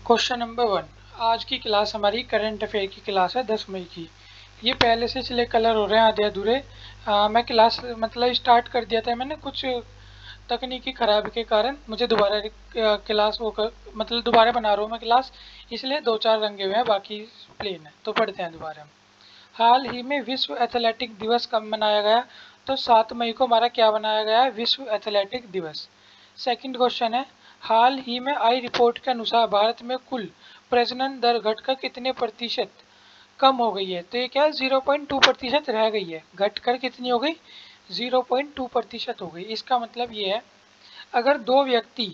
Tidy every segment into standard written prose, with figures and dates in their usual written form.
Question number 1। आज की class हमारी करंट अफेयर की क्लास है 10 मई की। ये पहले से चले कलर हो रहे हैं आधे अधूरे। मैं क्लास मतलब स्टार्ट कर दिया था मैंने, कुछ तकनीकी खराबी के कारण मुझे दोबारा क्लास मतलब दोबारा बना रहा हूँ मैं क्लास, इसलिए दो चार रंगे हुए हैं, बाकी प्लेन है। तो पढ़ते हैं दोबारा हम। हाल ही में विश्व एथलेटिक दिवस कब मनाया गया? तो 7 मई को हमारा क्या बनाया गया है? विश्व एथलेटिक दिवस। सेकंड क्वेश्चन है, हाल ही में आई रिपोर्ट के अनुसार भारत में कुल प्रजनन दर घटकर कितने प्रतिशत कम हो गई है? तो ये क्या है, 0.2% रह गई है। घटकर कितनी हो गई? 0.2% हो गई। इसका मतलब ये है, अगर दो व्यक्ति,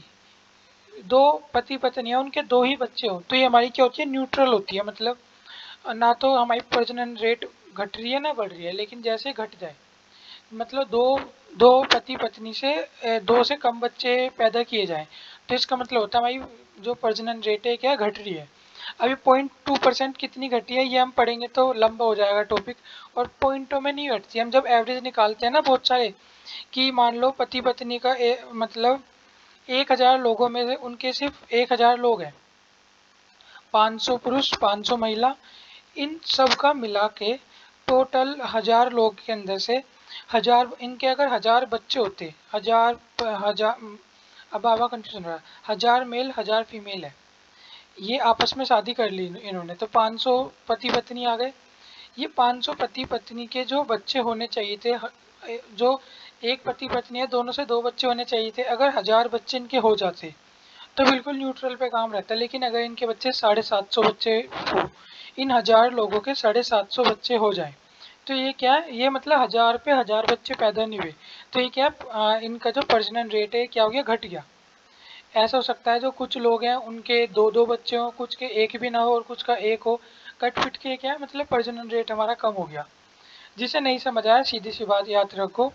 दो पति पत्नी है, उनके दो ही बच्चे हो, तो ये हमारी क्या होती है? न्यूट्रल होती है। मतलब ना तो हमारी प्रजनन रेट घट रही है ना बढ़ रही है, लेकिन जैसे घट जाए, मतलब दो दो पति पत्नी से दो से कम बच्चे पैदा किए जाएं, तो इसका मतलब होता है हमारी जो प्रजनन रेट है क्या घट रही है। अभी 0.2% कितनी घटी है ये हम पढ़ेंगे तो लंबा हो जाएगा टॉपिक, और पॉइंटों में नहीं घटती। हम जब एवरेज निकालते हैं ना बहुत सारे, कि मान लो पति पत्नी का मतलब 1000 लोगों में से उनके सिर्फ 1000 लोग हैं, 500 पुरुष 500 महिला, इन सब का मिला के टोटल 1000 लोग के अंदर से 1000 इनके अगर 1000 बच्चे होते, 1000 अब बाबा कंफ्यूजन रहा, 1000 मेल 1000 फीमेल है, ये आपस में शादी कर ली इन्होंने, तो 500 पति पत्नी आ गए। ये 500 पति पत्नी के जो बच्चे होने चाहिए थे, जो एक पति पत्नी है दोनों से दो बच्चे होने चाहिए थे, अगर 1000 बच्चे इनके हो जाते तो बिल्कुल न्यूट्रल पे काम रहता है। लेकिन अगर इनके बच्चे 750 बच्चे हो, इन 1000 लोगों के 750 बच्चे हो जाए, तो ये क्या है, ये मतलब 1000 पे 1000 बच्चे पैदा नहीं हुए, तो ये क्या है, इनका जो प्रजनन रेट है क्या हो गया? घट गया। ऐसा हो सकता है जो कुछ लोग हैं उनके दो दो बच्चे हों, कुछ के एक भी ना हो और कुछ का एक हो, कट पिट के क्या है, मतलब प्रजनन रेट हमारा कम हो गया। जिसे नहीं समझ आया सीधी सी बात याद रखो,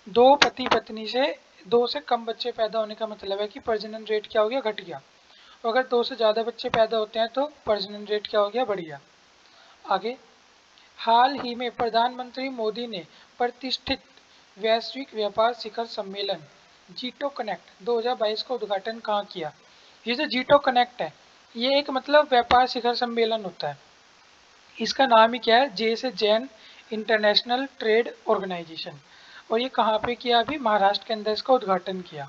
दो पति पत्नी से दो से कम बच्चे पैदा होने का मतलब है कि प्रजनन रेट क्या हो गया? घट गया। अगर दो से ज़्यादा बच्चे पैदा होते हैं तो प्रजनन रेट क्या हो गया? बढ़ गया। आगे, हाल ही में प्रधानमंत्री मोदी ने प्रतिष्ठित वैश्विक व्यापार शिखर सम्मेलन जीटो कनेक्ट 2022 का उद्घाटन कहाँ किया? ये जो जीटो कनेक्ट है, ये एक मतलब व्यापार शिखर सम्मेलन होता है। इसका नाम ही क्या है? जे से जैन इंटरनेशनल ट्रेड ऑर्गेनाइजेशन। और ये कहाँ पे किया? अभी महाराष्ट्र के अंदर इसका उद्घाटन किया।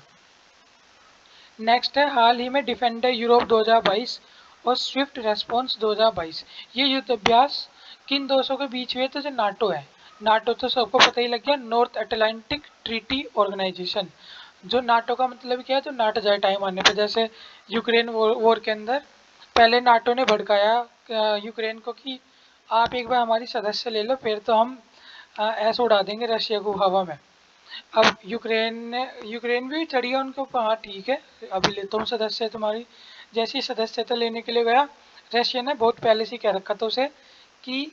नेक्स्ट है, हाल ही में डिफेंडर यूरोप 2022 और स्विफ्ट रेस्पॉन्स 2022, ये युद्ध अभ्यास किन देशों के बीच हुए? तो जो नाटो है, नाटो तो सबको पता ही लग गया, नॉर्थ अटलांटिक ट्रीटी ऑर्गेनाइजेशन। जो नाटो का मतलब क्या है? जो नाट जाए टाइम आने पे, जैसे यूक्रेन वॉर के अंदर पहले नाटो ने भड़काया यूक्रेन को कि आप एक बार हमारी सदस्य ले लो, फिर तो हम ऐसे उड़ा देंगे रशिया को हवा में। अब यूक्रेन भी चढ़ गया उनके ऊपर, हाँ ठीक है अभी लेता हूँ सदस्य तुम्हारी। जैसे ही सदस्यता लेने के लिए गया, रशिया ने बहुत पहले से कह रखा था उसे कि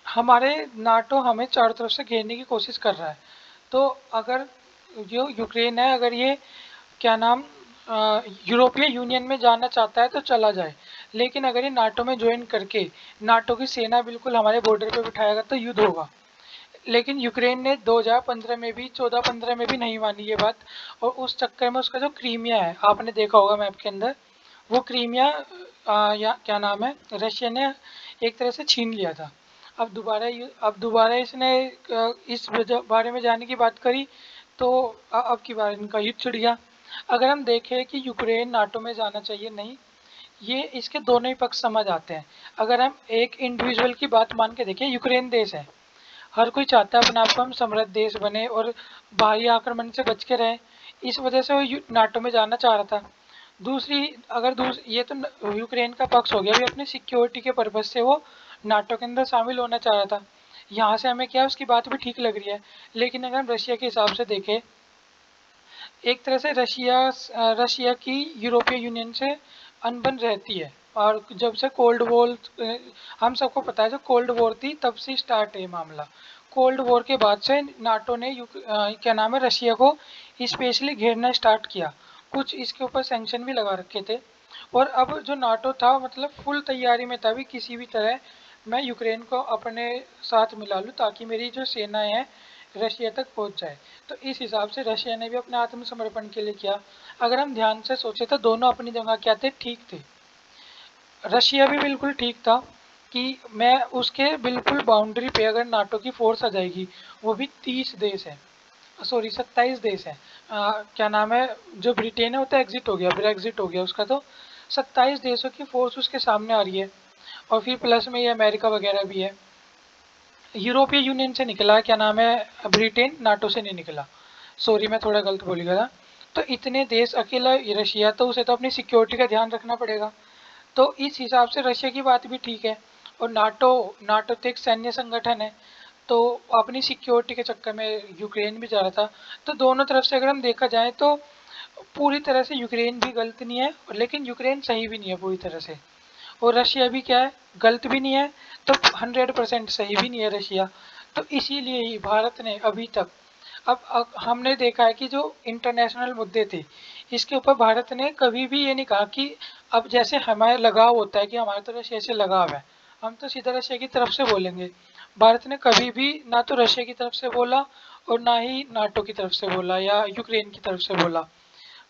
हमारे नाटो हमें चारों तरफ से घेरने की कोशिश कर रहा है, तो अगर जो यूक्रेन है, अगर ये क्या नाम यूरोपियन यूनियन में जाना चाहता है तो चला जाए, लेकिन अगर ये नाटो में ज्वाइन करके नाटो की सेना बिल्कुल हमारे बॉर्डर पे बिठाएगा तो युद्ध होगा। लेकिन यूक्रेन ने 2015 में भी 14-15 में भी नहीं मानी ये बात, और उस चक्कर में उसका जो क्रीमिया है, आपने देखा होगा मैप के अंदर, वो क्रीमिया या क्या नाम है, रशिया ने एक तरह से छीन लिया था। अब दोबारा इसने इस बारे में जाने की बात करी, तो अब की बार इनका युद्ध छिड़ गया। अगर हम देखें कि यूक्रेन नाटो में जाना चाहिए नहीं, ये इसके दोनों ही पक्ष समझ आते हैं। अगर हम एक इंडिविजुअल की बात मान के देखें, यूक्रेन देश है, हर कोई चाहता है अपने आप को हम समृद्ध देश बने और बाहरी आक्रमण से बच के रहें, इस वजह से वो नाटो में जाना चाह रहा था। ये तो यूक्रेन का पक्ष हो गया, भी अपनी सिक्योरिटी के पर्पज से वो नाटो के अंदर शामिल होना चाह रहा था। यहाँ से हमें क्या, उसकी बात भी ठीक लग रही है। लेकिन अगर हम रशिया के हिसाब से देखें, एक तरह से रशिया की यूरोपीय यूनियन से अनबन रहती है, और जब से कोल्ड वॉर, हम सबको पता है जो कोल्ड वॉर थी तब से स्टार्ट है मामला। कोल्ड वॉर के बाद से नाटो ने क्या नाम है, रशिया को स्पेशली घेरना स्टार्ट किया, कुछ इसके ऊपर सैंक्शन भी लगा रखे थे। और अब जो नाटो था मतलब फुल तैयारी में था भी, किसी भी तरह मैं यूक्रेन को अपने साथ मिला लूँ ताकि मेरी जो सेनाएं हैं रशिया तक पहुंच जाए। तो इस हिसाब से रशिया ने भी अपने आत्मसमर्पण के लिए किया। अगर हम ध्यान से सोचे तो दोनों अपनी जगह क्या थे? ठीक थे। रशिया भी बिल्कुल ठीक था कि मैं उसके बिल्कुल बाउंड्री पे अगर नाटो की फोर्स आ जाएगी, वो भी 30 देश है, सॉरी 27 देश है, क्या नाम है, जो ब्रिटेन है वो तो एग्जिट हो गया, ब्रेग्जिट हो गया उसका, तो 27 देशों की फोर्स उसके सामने आ रही है, और फिर प्लस में ये अमेरिका वगैरह भी है। यूरोपीय यूनियन से निकला, क्या नाम है, ब्रिटेन, नाटो से नहीं निकला, सॉरी मैं थोड़ा गलत बोल गया था। तो इतने देश अकेला रशिया, तो उसे तो अपनी सिक्योरिटी का ध्यान रखना पड़ेगा, तो इस हिसाब से रशिया की बात भी ठीक है। और नाटो नाटो तो एक सैन्य संगठन है, तो अपनी सिक्योरिटी के चक्कर में यूक्रेन भी जा रहा था। तो दोनों तरफ से अगर हम देखा जाए तो पूरी तरह से यूक्रेन भी गलत नहीं है, लेकिन यूक्रेन सही भी नहीं है पूरी तरह से, और रशिया भी क्या है, गलत भी नहीं है, तो 100% सही भी नहीं है रशिया। तो इसीलिए ही भारत ने अभी तक, अब हमने देखा है कि जो इंटरनेशनल मुद्दे थे, इसके ऊपर भारत ने कभी भी ये नहीं कहा कि, अब जैसे हमारे लगाव होता है कि हमारा तो रशिया से लगाव है, हम तो सीधा रशिया की तरफ से बोलेंगे। भारत ने कभी भी ना तो रशिया की तरफ से बोला, और ना ही नाटो की तरफ से बोला या यूक्रेन की तरफ से बोला।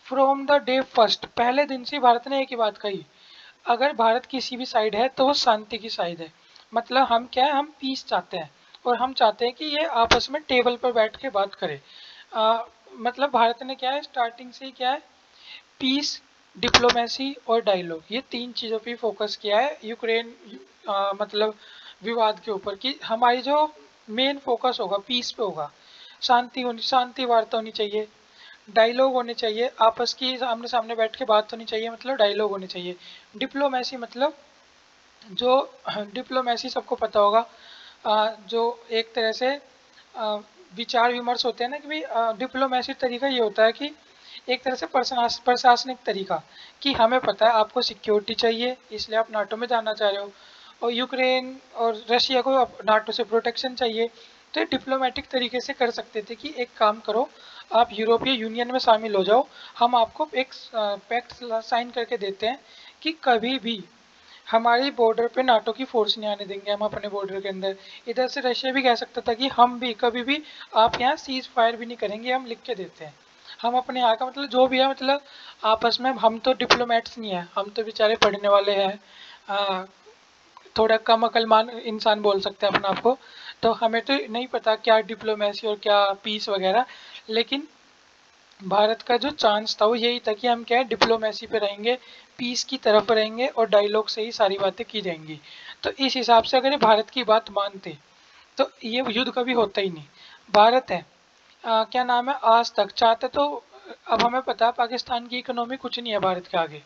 फ्रॉम द डे फर्स्ट, पहले दिन से भारत ने एक ही बात कही, अगर भारत किसी भी साइड है तो वो शांति की साइड है। मतलब हम क्या है, हम पीस चाहते हैं, और हम चाहते हैं कि ये आपस में टेबल पर बैठ के बात करें। मतलब भारत ने क्या है, स्टार्टिंग से ही क्या है, पीस, डिप्लोमेसी और डायलॉग, ये तीन चीज़ों पे फोकस किया है यूक्रेन मतलब विवाद के ऊपर, कि हमारी जो मेन फोकस होगा पीस पे होगा, शांति वार्ता होनी चाहिए, डायलॉग होने चाहिए, आपस की आमने सामने बैठ के बात होनी चाहिए, मतलब डायलॉग होने चाहिए। डिप्लोमेसी मतलब जो डिप्लोमेसी सबको पता होगा, जो एक तरह से विचार विमर्श होते हैं ना, कि भाई डिप्लोमेसी तरीका ये होता है कि एक तरह से प्रशासनिक तरीका, कि हमें पता है आपको सिक्योरिटी चाहिए, इसलिए आप नाटो में जाना चाह रहे हो, और यूक्रेन और रशिया को नाटो से प्रोटेक्शन चाहिए। तो ये डिप्लोमेटिक तरीके से कर सकते थे कि एक काम करो, आप यूरोपीय यूनियन में शामिल हो जाओ, हम आपको एक पैक्ट साइन करके देते हैं कि कभी भी हमारी बॉर्डर पे नाटो की फोर्स नहीं आने देंगे हम अपने बॉर्डर के अंदर। इधर से रशिया भी कह सकता था कि हम भी कभी भी आप यहाँ सीज फायर भी नहीं करेंगे, हम लिख के देते हैं, हम अपने यहाँ का मतलब जो भी है, मतलब आपस में हम तो डिप्लोमेट्स नहीं है, हम तो बेचारे पढ़ने वाले हैं, थोड़ा कम अकलमान इंसान बोल सकते हैं अपने आप को, तो हमें तो नहीं पता क्या डिप्लोमेसी और क्या पीस वगैरह। लेकिन भारत का जो चांस था वो यही था कि हम क्या है, डिप्लोमेसी पे रहेंगे, पीस की तरफ रहेंगे, और डायलॉग से ही सारी बातें की जाएंगी। तो इस हिसाब से अगर ये भारत की बात मानते तो ये युद्ध कभी होता ही नहीं। भारत है, क्या नाम है, आज तक चाहते तो, अब हमें पता है पाकिस्तान की इकोनॉमी कुछ नहीं है भारत के आगे,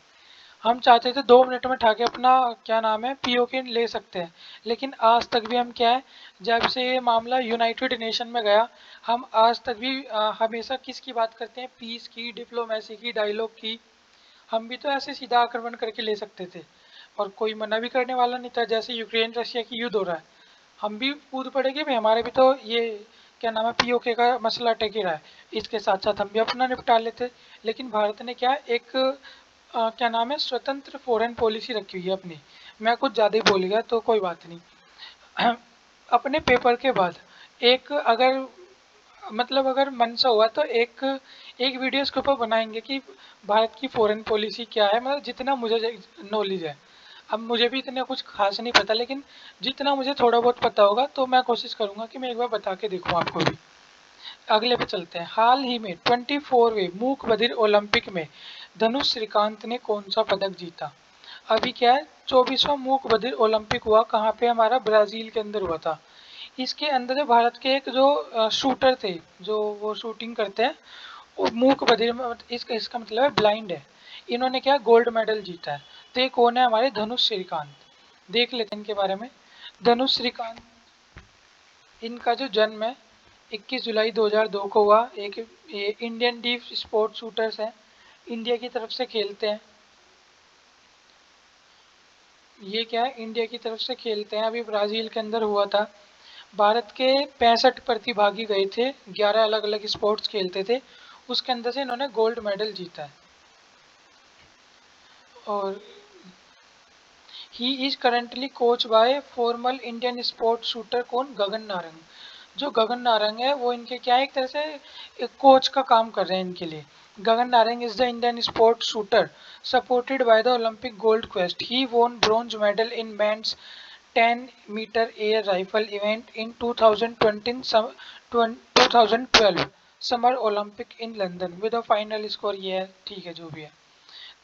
हम चाहते थे 2 मिनट में ठाके अपना, क्या नाम है, पीओके ले सकते हैं, लेकिन आज तक भी हम क्या है, जब से ये मामला यूनाइटेड नेशन में गया, हम आज तक भी हमेशा किसकी बात करते हैं, पीस की, डिप्लोमेसी की, डायलॉग की। हम भी तो ऐसे सीधा आक्रमण करके ले सकते थे, और कोई मना भी करने वाला नहीं था, जैसे यूक्रेन रशिया की युद्ध हो रहा है, हम भी कूद पड़े कि भाई हमारे भी तो ये, क्या नाम है, पीओके का मसला टेक ही रहा है, इसके साथ साथ हम भी अपना निपटा लेते। लेकिन भारत ने क्या एक क्या नाम है, स्वतंत्र फॉरेन पॉलिसी रखी हुई है अपनी। मैं कुछ ज़्यादा ही बोल गया तो कोई बात नहीं। अपने पेपर के बाद एक अगर, मतलब अगर मन सा हुआ तो एक एक वीडियो इसके ऊपर बनाएंगे कि भारत की फॉरेन पॉलिसी क्या है, मतलब जितना मुझे नॉलेज है। अब मुझे भी इतना कुछ खास नहीं पता, लेकिन जितना मुझे थोड़ा बहुत पता होगा तो मैं कोशिश करूंगा कि मैं एक बार बता के देखूं आपको भी। अगले पे चलते हैं। हाल ही में 24वें मूक बधिर ओलंपिक में धनुष श्रीकांत ने कौन सा पदक जीता? अभी क्या है, 24वां मूक बधिर ओलंपिक हुआ कहाँ पे, हमारा ब्राजील के अंदर हुआ था। इसके अंदर भारत के एक जो शूटर थे, जो वो शूटिंग करते हैं, वो मूक बधिर इसका इसका मतलब है ब्लाइंड है, इन्होंने क्या गोल्ड मेडल जीता है। तो ये कौन है, हमारे धनुष श्रीकांत। देख लेते हैं इनके बारे में। धनुष श्रीकांत, इनका जो जन्म है 21 जुलाई 2002 को हुआ। एक ये इंडियन डीप स्पोर्ट शूटर्स हैं, इंडिया की तरफ से खेलते हैं। ये क्या है, इंडिया की तरफ से खेलते हैं, अभी ब्राज़ील के अंदर हुआ था। भारत के 65 प्रतिभागी गए थे, 11 अलग अलग स्पोर्ट्स खेलते थे, उसके अंदर से इन्होंने गोल्ड मेडल जीता है। और he is currently coach by formal Indian sport shooter कौन, गगन नारंग। जो गगन नारंग है वो इनके क्या है, एक तरह से एक कोच का काम कर रहे हैं इनके लिए। Gagan Narang is the Indian sport shooter supported by the Olympic Gold Quest. He won bronze medal in men's 10-meter air rifle event in 2012 Summer Olympic in London with a final score. ये है, ठीक है जो भी है।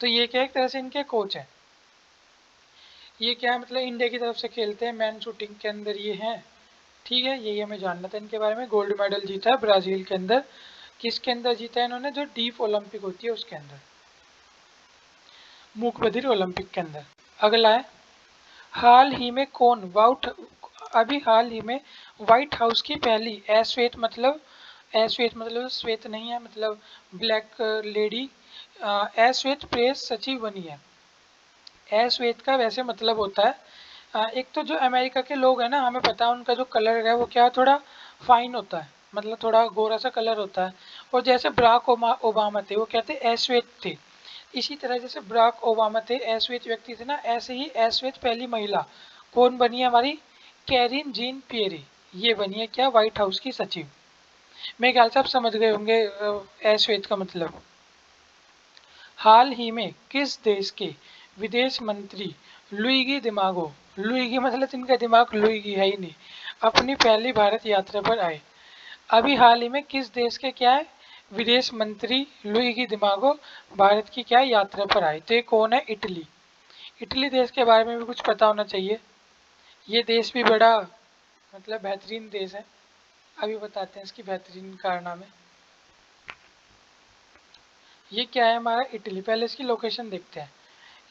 तो ये क्या एक तरह से इनके कोच है। ये क्या है मतलब इंडिया की तरफ से खेलते हैं मैन शूटिंग के अंदर ये हैं। ठीक है, यही हमें जानना था इनके बारे में। गोल्ड मेडल जीता है ब्राजील के अंदर। किसके अंदर जीता है इन्होंने, जो डीप ओलंपिक होती है उसके अंदर, मूक बधिर ओलंपिक के अंदर। अगला है, हाल ही में कौन वाउट अभी हाल ही में व्हाइट हाउस की पहली अश्वेत मतलब अश्वेत मतलब श्वेत नहीं है, मतलब ब्लैक लेडी, अश्वेत प्रेस सचिव बनी है। अश्वेत का वैसे मतलब होता है एक तो जो अमेरिका के लोग हैं ना, हमें पता है उनका जो कलर है वो क्या थोड़ा फाइन होता है, मतलब थोड़ा गोरा सा कलर होता है। और जैसे बराक ओबामा थे वो क्या थे, अश्वेत थे। इसी तरह जैसे बराक ओबामा थे अश्वेत व्यक्ति थे ना, ऐसे ही अश्वेत पहली महिला कौन बनी है हमारी, कैरिन जीन पियरे। ये बनी है क्या, व्हाइट हाउस की सचिव। मेरे ख्याल से आप समझ गए होंगे अश्वेत का मतलब। हाल ही में किस देश के विदेश मंत्री लुइगी दिमागो, लुइगी मतलब इनका दिमाग लुइगी है ही नहीं, अपनी पहली भारत यात्रा पर आए। अभी हाल ही में किस देश के क्या है विदेश मंत्री लुइगी दिमागो भारत की क्या यात्रा पर आए, तो ये कौन है, इटली। इटली देश के बारे में भी कुछ पता होना चाहिए। ये देश भी बड़ा मतलब बेहतरीन देश है। अभी बताते हैं इसकी बेहतरीन कारनामे। ये क्या है हमारा इटली, पहले इसकी लोकेशन देखते हैं।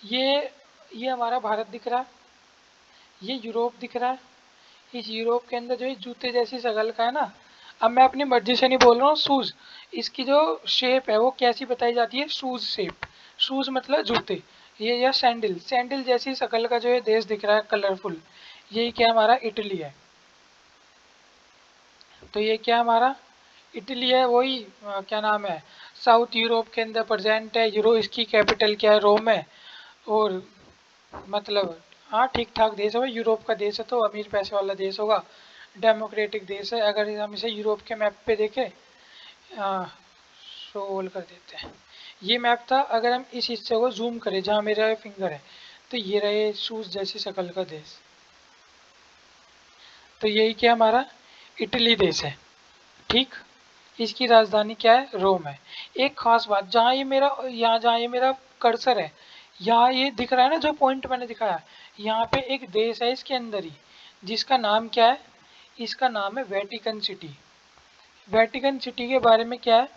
ये हमारा भारत दिख रहा है, ये यूरोप दिख रहा है। इस यूरोप के अंदर जो है जूते जैसी शक्ल का है ना, अब मैं अपनी मर्जी से नहीं बोल रहा हूँ, शूज इसकी जो शेप है वो कैसी बताई जाती है, शूज शेप। शूज मतलब जूते, ये या सैंडल, सैंडल जैसी शक्ल का जो है देश दिख रहा है कलरफुल, यही क्या हमारा इटली है। तो ये क्या हमारा इटली है, वही क्या नाम है, साउथ यूरोप के अंदर प्रेजेंट है। यूरो इसकी कैपिटल क्या है, रोम है। और मतलब हाँ ठीक ठाक देश है भाई, यूरोप का देश है तो अमीर पैसे वाला देश होगा, डेमोक्रेटिक देश है। अगर हम इसे यूरोप के मैप पे देखें, शोल कर देते हैं, ये मैप था। अगर हम इस हिस्से को जूम करें जहाँ मेरा फिंगर है, तो ये रहे शूज जैसी शक्ल का देश। तो यही क्या हमारा इटली देश है। ठीक, इसकी राजधानी क्या है, रोम है। एक खास बात, जहाँ ये मेरा कर्सर है, यहाँ ये दिख रहा है ना जो पॉइंट मैंने दिखाया, यहाँ पे एक देश है इसके अंदर ही, जिसका नाम क्या है, इसका नाम है वेटिकन सिटी। वेटिकन सिटी के बारे में क्या है,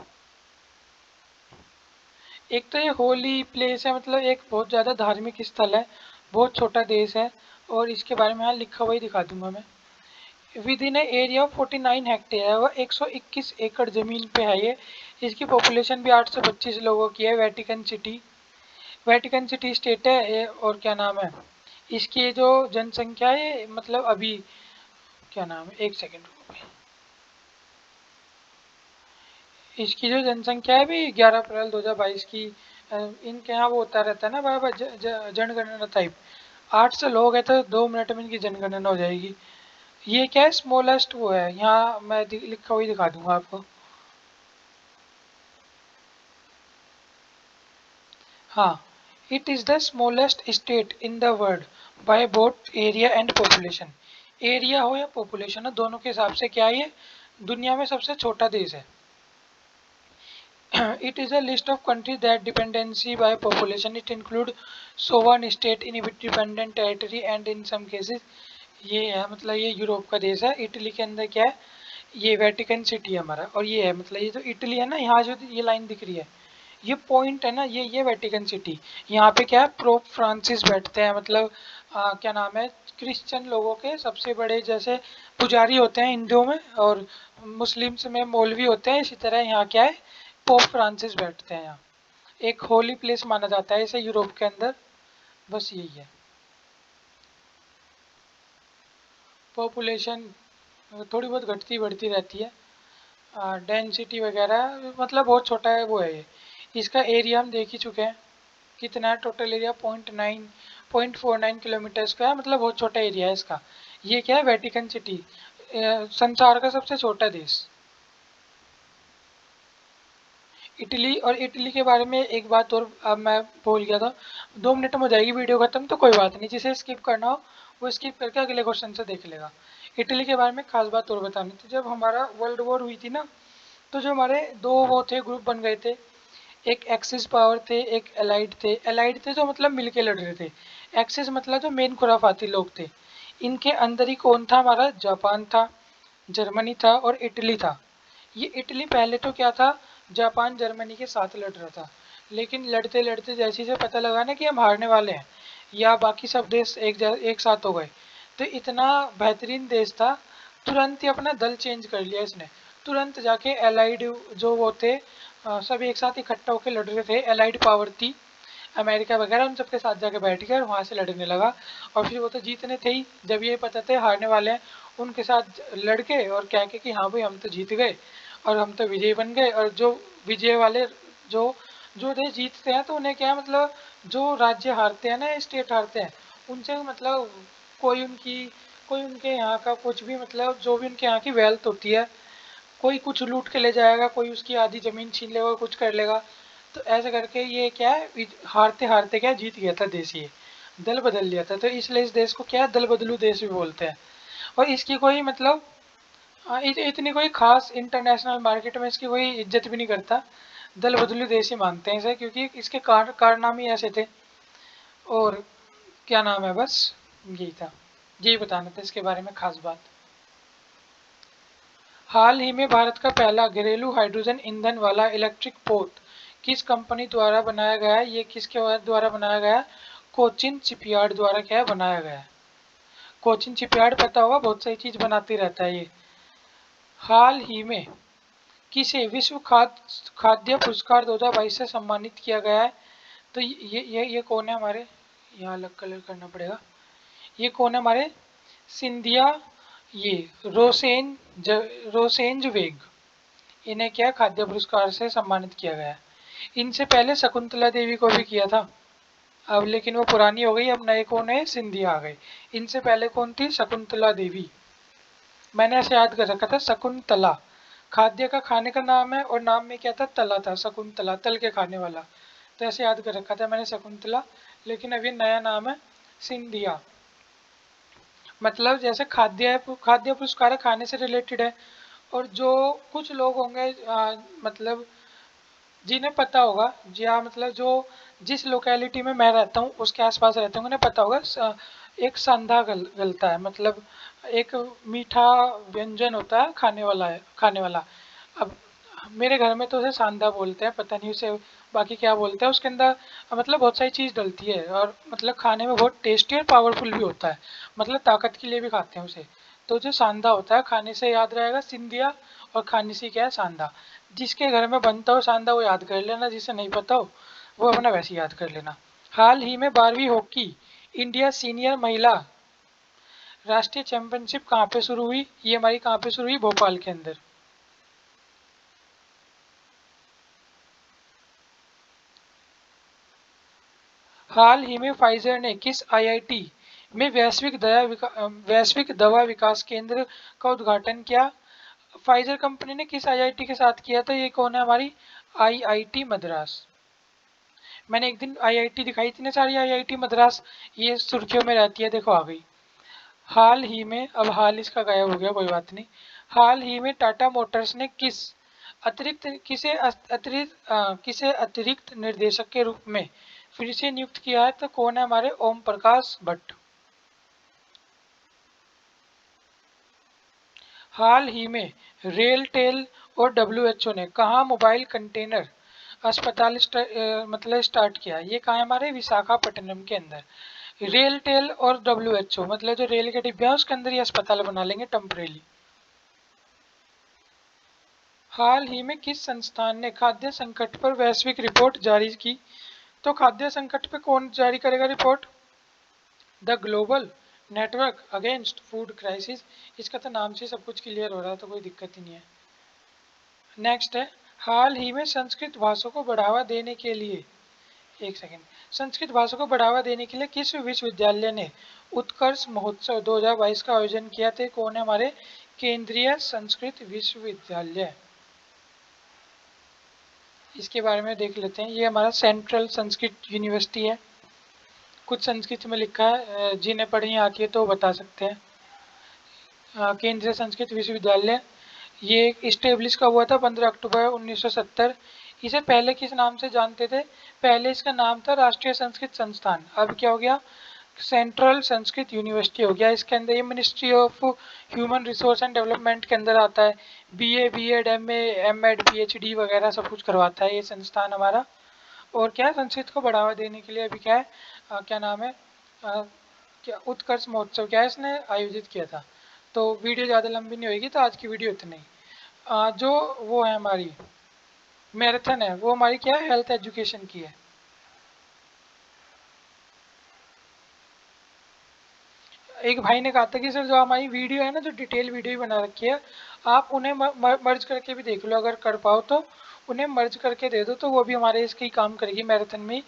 एक तो ये होली प्लेस है, मतलब एक बहुत ज़्यादा धार्मिक स्थल है, बहुत छोटा देश है। और इसके बारे में यहाँ लिखा हुआ ही दिखा दूंगा मैं। With in area of 49 hectare है, वह 121 एकड़ जमीन पे है ये। इसकी पॉपुलेशन भी 825 लोगों की है। Vatican city, Vatican city state है ये। और क्या नाम है इसकी जो जनसंख्या है, मतलब अभी क्या नाम है, एक सेकेंड रुको भाई। इसकी जो जनसंख्या है भी 11 अप्रैल 2022 की, इनके यहाँ वो होता रहता है ना बराबर जनगणना टाइप। 800 लोग हैं तो 2 मिनट में इनकी जनगणना हो जाएगी। ये क्या है, स्मॉलेस्ट वो है यहाँ, मैं लिखा हुआ दिखा दूंगा आपको। हाँ, it is the smallest state in the world by both area and population. Area हो या पॉपुलेशन हो, दोनों के हिसाब से क्या है ये दुनिया में सबसे छोटा देश है। It is a list of countries that dependency by population. It include sovereign state, independent territory and in some cases ये है, मतलब ये यूरोप का देश है। इटली के अंदर क्या है, ये वेटिकन सिटी है हमारा। और ये है मतलब ये जो इटली है ना, यहाँ जो ये लाइन दिख रही है, ये पॉइंट है ना, ये वेटिकन सिटी। यहाँ पे क्या है, पोप फ्रांसिस बैठते हैं, मतलब क्या नाम है, क्रिश्चियन लोगों के सबसे बड़े जैसे पुजारी होते हैं हिंदुओं में, और मुस्लिम्स में मौलवी होते हैं, इसी तरह यहाँ क्या है, पोप फ्रांसिस बैठते हैं यहाँ। एक होली प्लेस माना जाता है इसे यूरोप के अंदर। बस यही है। पॉपुलेशन थोड़ी बहुत घटती बढ़ती रहती है, डेंसिटी वगैरह मतलब बहुत छोटा है वो है ये। इसका एरिया हम देख ही चुके हैं, कितना है टोटल एरिया, 0.49 किलोमीटर्स का है, मतलब बहुत छोटा एरिया है इसका। ये क्या है, वेटिकन सिटी। संसार का सबसे छोटा देश इटली। और इटली के बारे में एक बात और अब मैं भूल गया था, 2 मिनट में हो जाएगी वीडियो खत्म, तो कोई बात नहीं, जिसे स्किप करना हो वो स्किप करके अगले क्वेश्चन से देख लेगा। इटली के बारे में खास बात और बतानी थी, जब हमारा वर्ल्ड वॉर हुई थी ना, तो जो हमारे दो वो थे, ग्रुप बन गए थे। एक एक्सिस पावर थे, एक एलाइड थे। एलाइड थे जो मतलब मिलके लड़ रहे थे। एक्सिस मतलब जो मेन खुराफाती लोग थे। इनके अंदर ही कौन था हमारा? जापान था, जर्मनी था और इटली था। ये इटली पहले तो क्या था, जापान जर्मनी के साथ लड़ रहा था, लेकिन लड़ते लड़ते जैसे से पता लगा ना कि हम हारने वाले हैं, या बाकी सब देश एक साथ हो गए, तो इतना बेहतरीन देश था, तुरंत ही अपना दल चेंज कर लिया इसने। तुरंत जाके एलाइड जो वो थे, सब एक साथ इकट्ठा होकर लड़ रहे थे, एलाइड पावर थी अमेरिका वगैरह, उन सबके साथ जाके बैठ गया और वहाँ से लड़ने लगा। और फिर वो तो जीतने थे ही, जब ये पता थे हारने वाले हैं, उनके साथ लड़के और कह के कि हाँ भाई हम तो जीत गए और हम तो विजयी बन गए। और जो विजय वाले जो जो देश जीतते हैं, तो उन्हें क्या है, मतलब जो राज्य हारते हैं ना, स्टेट हारते हैं, उनसे मतलब कोई उनकी कोई उनके यहाँ का कुछ भी, मतलब जो भी उनके यहाँ की वेल्थ होती है, कोई कुछ लूट के ले जाएगा, कोई उसकी आधी जमीन छीन लेगा, कुछ कर लेगा। तो ऐसे करके ये क्या है, हारते हारते क्या जीत गया था देश, ये दल बदल लिया था, तो इसलिए इस देश को क्या है, दल बदलू देश भी बोलते हैं। और इसकी कोई मतलब इतनी कोई खास इंटरनेशनल मार्केट में इसकी कोई इज्जत भी नहीं करता, दल बदलू देश ही मानते हैं इसे, क्योंकि इसके कारनामे ऐसे थे। और क्या नाम है, बस यही था, यही बताना था इसके बारे में खास बात। हाल ही में भारत का पहला घरेलू हाइड्रोजन ईंधन वाला इलेक्ट्रिक पोत किस कंपनी द्वारा बनाया गया है? ये किसके द्वारा बनाया गया है? कोचिन शिपयार्ड द्वारा क्या है, बनाया गया है। कोचिन शिपयार्ड पता होगा, बहुत सारी चीज बनाती रहता है ये। हाल ही में किसे विश्व खाद्य पुरस्कार 2022 से सम्मानित किया गया है? तो ये कौन है हमारे, यहाँ अलग कलर करना पड़ेगा, ये कौन है हमारे? सिंधिया, ये रोसेंज वेग, इन्हें क्या खाद्य पुरस्कार से सम्मानित किया गया है। इनसे पहले शकुंतला देवी को भी किया था, अब लेकिन वो पुरानी हो गई, अब नए कौन है, सिंधिया आ गई। इनसे पहले कौन थी? शकुंतला देवी। मैंने ऐसे याद कर रखा था, शकुंतला खाद्य का खाने का नाम है, और नाम में क्या था, तला था, शकुंतला तल के खाने वाला, तो ऐसे याद कर रखा था मैंने शकुंतला। लेकिन अभी नया नाम है सिंधिया। मतलब जैसे खाद्य पुरस्कार है, खाने से रिलेटेड है। और जो कुछ लोग होंगे, मतलब जिन्हें पता होगा, जी हाँ, मतलब जो जिस लोकेलिटी में मैं रहता हूँ उसके आसपास रहते हैं, उन्हें पता होगा, एक संधा गलता है, मतलब एक मीठा व्यंजन होता है, खाने वाला। अब मेरे घर में तो उसे सांदा बोलते हैं, पता नहीं उसे बाकी क्या बोलते हैं। उसके अंदर मतलब बहुत सारी चीज़ डलती है, और मतलब खाने में बहुत टेस्टी और पावरफुल भी होता है, मतलब ताकत के लिए भी खाते हैं उसे। तो जो सांदा होता है, खाने से याद रहेगा सिंधिया, और खाने से क्या है, सांदा। जिसके घर में बनता हो सांदा वो याद कर लेना, जिसे नहीं पता हो वो अपना वैसे याद कर लेना। हाल ही में 12वीं हॉकी इंडिया सीनियर महिला राष्ट्रीय चैंपियनशिप कहाँ पे शुरू हुई? ये हमारी कहाँ पे शुरू हुई? भोपाल के अंदर। हाल ही में फाइजर ने किस आईआईटी में वैश्विक दवा विकास केंद्र का उद्घाटन किया? फाइजर कंपनी ने किस आईआईटी के साथ किया था? ये कौन है हमारी? आईआईटी मद्रास। मैंने एक दिन आईआईटी दिखाई थी ना, सारी आईआईटी मद्रास ये सुर्खियों में रहती है, देखो आ गई। हाल ही में, अब हाल इसका गायब हो गया, कोई बात नहीं। हाल ही में टाटा मोटर्स ने किसे अतिरिक्त निर्देशक के रूप में फिर से नियुक्त किया है? तो कौन है हमारे? ओम प्रकाश भट्ट। हाल ही में रेलटेल और डब्ल्यूएचओ ने कहा मोबाइल कंटेनर अस्पताल मतलब स्टार्ट किया? ये कहाँ है हमारे? विशाखापट्टनम के अंदर। रेलटेल और डब्ल्यूएचओ मतलब जो रेल के डिब्बे हैं उसके अंदर ही अस्पताल बना लेंगे टेम्परेली। हाल ही में किस संस्थान ने खाद्य संकट पर वैश्विक रिपोर्ट जारी की? तो खाद्य संकट पे कौन जारी करेगा report? The global network against food crisis. इसका तो नाम से सब कुछ क्लियर हो रहा है, तो कोई दिक्कत ही नहीं है। नेक्स्ट है, हाल ही में संस्कृत भाषा को बढ़ावा देने के लिए, एक सेकेंड, संस्कृत भाषा को बढ़ावा देने के लिए किस विश्वविद्यालय ने उत्कर्ष महोत्सव 2022 का आयोजन किया? थे कौन है हमारे? केंद्रीय संस्कृत विश्वविद्यालय, इसके बारे में देख लेते हैं। ये हमारा सेंट्रल संस्कृत यूनिवर्सिटी है। कुछ संस्कृत में लिखा है, जिन्हें पढ़नी आती है तो बता सकते हैं। केंद्रीय संस्कृत विश्वविद्यालय ये इस्टेब्लिश कब हुआ था? 15 अक्टूबर 1970। इसे पहले किस नाम से जानते थे? पहले इसका नाम था राष्ट्रीय संस्कृत संस्थान, अब क्या हो गया? सेंट्रल संस्कृत यूनिवर्सिटी हो गया। इसके अंदर ये ministry of human resource and development के अंदर आता है। BA, BEd, MA, MEd, PhD वगैरह सब कुछ करवाता है ये संस्थान हमारा। और क्या है, संस्कृत को बढ़ावा देने के लिए अभी क्या है, क्या नाम है, क्या उत्कर्ष महोत्सव क्या है इसने आयोजित किया था। तो वीडियो ज़्यादा लंबी नहीं होगी, तो आज की वीडियो इतनी ही। जो वो है हमारी मैराथन है, वो हमारी क्या है, हेल्थ एजुकेशन की है। एक भाई ने कहा था कि सर जो हमारी वीडियो है ना, जो डिटेल वीडियो बना रखी है, आप उन्हें मर्ज करके भी देख लो, अगर कर पाओ तो उन्हें मर्ज करके दे दो, तो वो भी हमारे इसकी काम करेगी मैराथन में।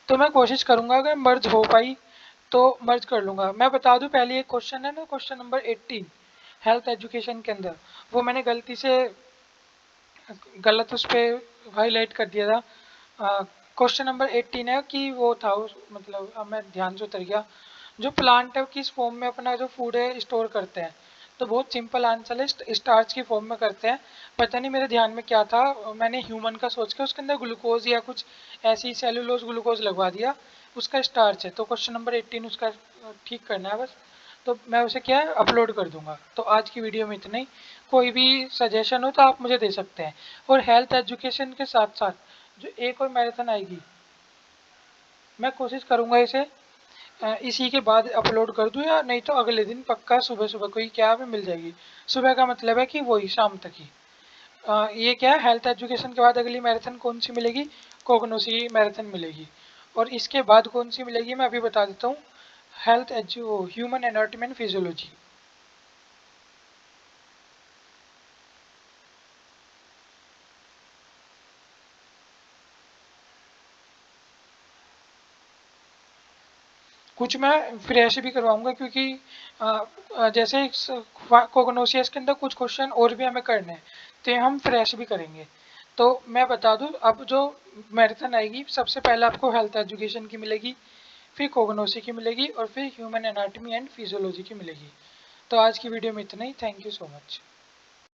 तो मैं कोशिश करूंगा, अगर मर्ज हो पाई तो मर्ज कर लूंगा। मैं बता दूं, पहले एक क्वेश्चन है ना, क्वेश्चन नंबर 18 हेल्थ एजुकेशन के अंदर, वो मैंने गलती से गलत उस पर हाईलाइट कर दिया था। क्वेश्चन नंबर 18 है कि वो था मतलब अब मैं ध्यान से उतर गया, जो प्लांट है किस फॉर्म में अपना जो फूड है स्टोर करते हैं। तो बहुत सिंपल आंसर है, स्टार्च की फॉर्म में करते हैं। पता नहीं मेरे ध्यान में क्या था, मैंने ह्यूमन का सोच के उसके अंदर ग्लूकोज या कुछ ऐसी सेलुलोज ग्लूकोज लगवा दिया, उसका स्टार्च है। तो क्वेश्चन नंबर 18 उसका ठीक करना है बस। तो मैं उसे क्या है अपलोड कर दूंगा। तो आज की वीडियो में इतना ही। कोई भी सजेशन हो तो आप मुझे दे सकते हैं। और हेल्थ एजुकेशन के साथ साथ जो एक और मैराथन आएगी, मैं कोशिश करूंगा इसे इसी के बाद अपलोड कर दूं, या नहीं तो अगले दिन पक्का सुबह सुबह कोई क्या भी मिल जाएगी। सुबह का मतलब है कि वही शाम तक ही। ये क्या है, हेल्थ एजुकेशन के बाद अगली मैराथन कौन सी मिलेगी? कोगनोसी मैराथन मिलेगी। और इसके बाद कौन सी मिलेगी मैं अभी बता देता हूँ, health edu human anatomy and physiology. कुछ मैं फिर ऐसे भी करवाऊंगा, क्योंकि जैसे कोगनोसियस के अंदर कुछ क्वेश्चन और भी हमें करने हैं, तो ये हम फिर ऐसे भी करेंगे। तो मैं बता दूं, अब जो मैराथन आएगी सबसे पहले आपको हेल्थ एजुकेशन की मिलेगी, फिर कोगनोसी की मिलेगी, और फिर ह्यूमन एनाटॉमी एंड फिजियोलॉजी की मिलेगी। तो आज की वीडियो में इतना ही। Thank you so much.